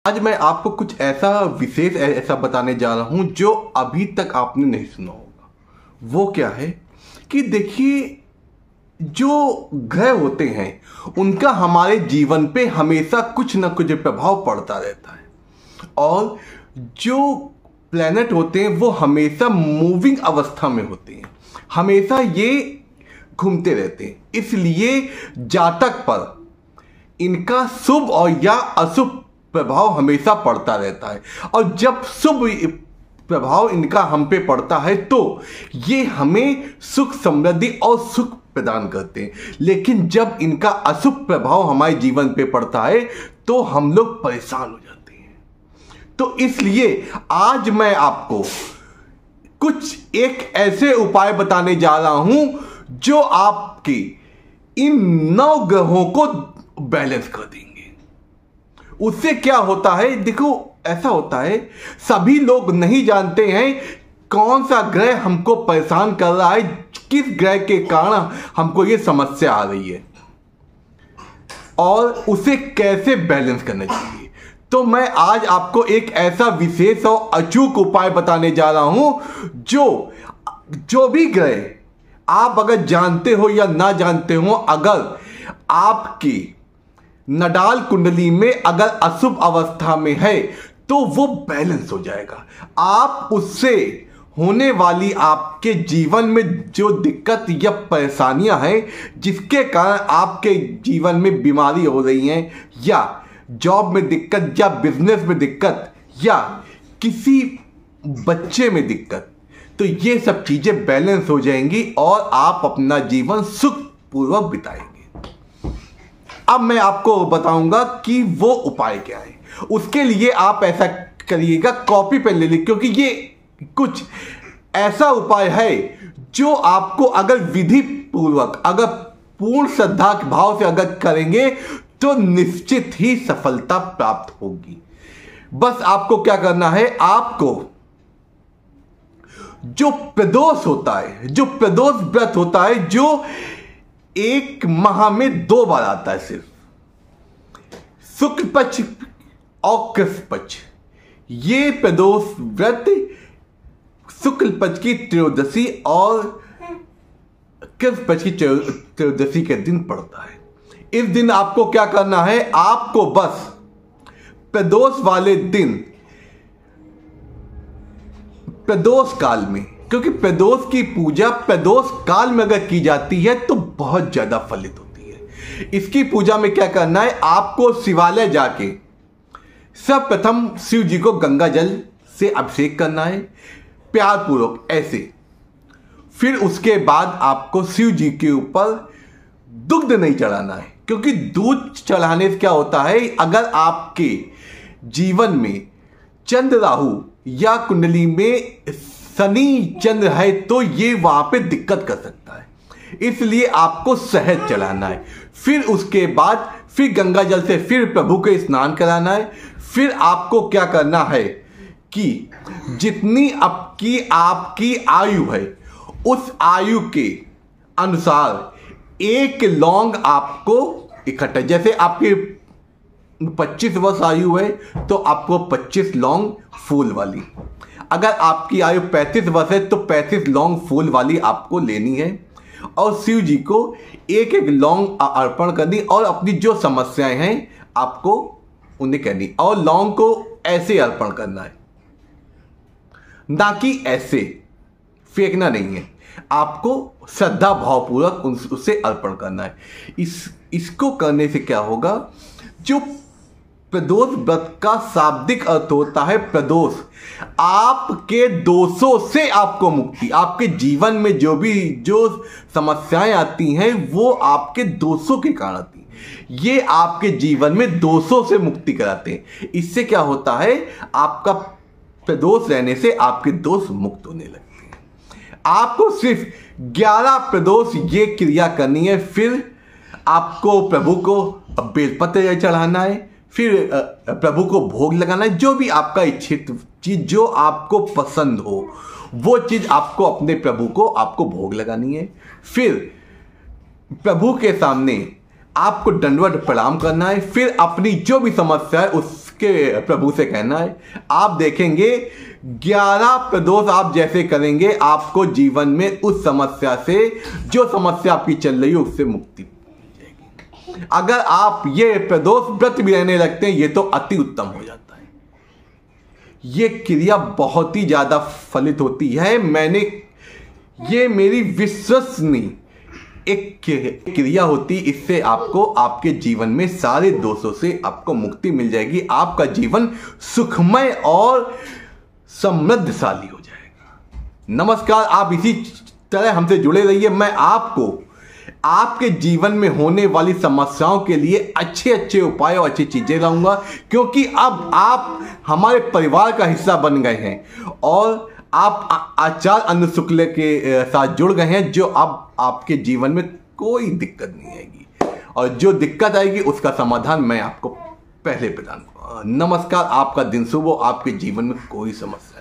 आज मैं आपको कुछ ऐसा विशेष ऐसा बताने जा रहा हूं जो अभी तक आपने नहीं सुना होगा। वो क्या है कि देखिए, जो ग्रह होते हैं उनका हमारे जीवन पे हमेशा कुछ ना कुछ प्रभाव पड़ता रहता है, और जो प्लैनेट होते हैं वो हमेशा मूविंग अवस्था में होते हैं, हमेशा ये घूमते रहते हैं। इसलिए जातक पर इनका शुभ और या अशुभ प्रभाव हमेशा पड़ता रहता है, और जब शुभ प्रभाव इनका हम पे पड़ता है तो ये हमें सुख समृद्धि और सुख प्रदान करते हैं। लेकिन जब इनका अशुभ प्रभाव हमारे जीवन पे पड़ता है तो हम लोग परेशान हो जाते हैं। तो इसलिए आज मैं आपको कुछ एक ऐसे उपाय बताने जा रहा हूं जो आपके इन 9 ग्रहों को बैलेंस कर देंगे। उससे क्या होता है, देखो ऐसा होता है, सभी लोग नहीं जानते हैं कौन सा ग्रह हमको परेशान कर रहा है, किस ग्रह के कारण हमको ये समस्या आ रही है और उसे कैसे बैलेंस करना चाहिए। तो मैं आज आपको एक ऐसा विशेष और अचूक उपाय बताने जा रहा हूं जो भी ग्रह आप अगर जानते हो या ना जानते हो, अगर आपकी नडाल कुंडली में अगर अशुभ अवस्था में है तो वो बैलेंस हो जाएगा। आप उससे होने वाली आपके जीवन में जो दिक्कत या परेशानियां हैं, जिसके कारण आपके जीवन में बीमारी हो रही हैं, या जॉब में दिक्कत, या बिजनेस में दिक्कत, या किसी बच्चे में दिक्कत, तो ये सब चीजें बैलेंस हो जाएंगी और आप अपना जीवन सुखपूर्वक बिताएंगे। अब मैं आपको बताऊंगा कि वो उपाय क्या है। उसके लिए आप ऐसा करिएगा, कॉपी पेन ले लीजिए, क्योंकि ये कुछ ऐसा उपाय है जो आपको अगर विधि पूर्वक, अगर पूर्ण श्रद्धा के भाव से अगर करेंगे तो निश्चित ही सफलता प्राप्त होगी। बस आपको क्या करना है, आपको जो प्रदोष होता है, जो प्रदोष व्रत होता है, जो एक माह में 2 बार आता है, सिर्फ शुक्ल पक्ष और कृष्ण पक्ष। ये प्रदोष व्रत शुक्ल पक्ष की त्रयोदशी और कृष्ण पक्ष की त्रयोदशी के दिन पड़ता है। इस दिन आपको क्या करना है, आपको बस प्रदोष वाले दिन, प्रदोष काल में, क्योंकि प्रदोष की पूजा प्रदोष काल में अगर की जाती है तो बहुत ज्यादा फलित होती है। इसकी पूजा में क्या करना है, आपको शिवालय जाके सर्वप्रथम शिव जी को गंगा जल से अभिषेक करना है, प्यार पूर्वक ऐसे। फिर उसके बाद आपको शिव जी के ऊपर दुग्ध नहीं चढ़ाना है, क्योंकि दूध चढ़ाने से क्या होता है, अगर आपके जीवन में चंद्र राहु या कुंडली में शनि चंद्र है तो ये वहां पे दिक्कत कर सकता है। इसलिए आपको शहद चढ़ाना है। फिर उसके बाद फिर गंगा जल से फिर प्रभु को स्नान कराना है। फिर आपको क्या करना है कि जितनी आपकी आयु है उस आयु के अनुसार 1 लौंग आपको इकट्ठा, जैसे आपकी 25 वर्ष आयु है तो आपको 25 लौंग फूल वाली, अगर आपकी आयु 35 वर्ष है तो 35 लौंग फूल वाली आपको लेनी है, और शिव जी को 1-1 लौंग अर्पण करनी, और अपनी जो समस्याएं हैं आपको उन्हें कहनी, और लौंग को ऐसे अर्पण करना है, ना कि ऐसे फेंकना नहीं है, आपको श्रद्धा भावपूर्वक उससे अर्पण करना है। इसको करने से क्या होगा, जो प्रदोष व्रत का शाब्दिक अर्थ होता है प्रदोष, आपके दोषों से आपको मुक्ति, आपके जीवन में जो समस्याएं आती हैं वो आपके दोषों के कारण आती हैं। ये आपके जीवन में दोषों से मुक्ति कराते हैं। इससे क्या होता है, आपका प्रदोष रहने से आपके दोष मुक्त होने लगते हैं। आपको सिर्फ 11 प्रदोष ये क्रिया करनी है। फिर आपको प्रभु को बेलपत्र चढ़ाना है, फिर प्रभु को भोग लगाना है, जो भी आपका इच्छित चीज, जो आपको पसंद हो वो चीज आपको अपने प्रभु को आपको भोग लगानी है। फिर प्रभु के सामने आपको दंडवत प्रणाम करना है। फिर अपनी जो भी समस्या है के प्रभु से कहना है। आप देखेंगे 11 प्रदोष आप जैसे करेंगे, आपको जीवन में उस समस्या से, जो समस्या आपकी चल रही है, उससे मुक्ति मिल जाएगी। अगर आप ये प्रदोष व्रत भी रहने लगते हैं, ये तो अति उत्तम हो जाता है। ये क्रिया बहुत ही ज्यादा फलित होती है। ये मेरी विश्वसनीय एक क्रिया होती, इससे आपको आपके जीवन में सारे दोषों से आपको मुक्ति मिल जाएगी। आपका जीवन सुखमय और समृद्धशाली हो जाएगा। नमस्कार, आप इसी तरह हमसे जुड़े रहिए। मैं आपको आपके जीवन में होने वाली समस्याओं के लिए अच्छे अच्छे उपाय और अच्छी चीजें लाऊंगा, क्योंकि अब आप हमारे परिवार का हिस्सा बन गए हैं और आप आचार्य अनु शुक्ल के साथ जुड़ गए हैं, जो अब आपके जीवन में कोई दिक्कत नहीं आएगी, और जो दिक्कत आएगी उसका समाधान मैं आपको पहले प्रदान करूंगा। नमस्कार, आपका दिन शुभ हो, आपके जीवन में कोई समस्या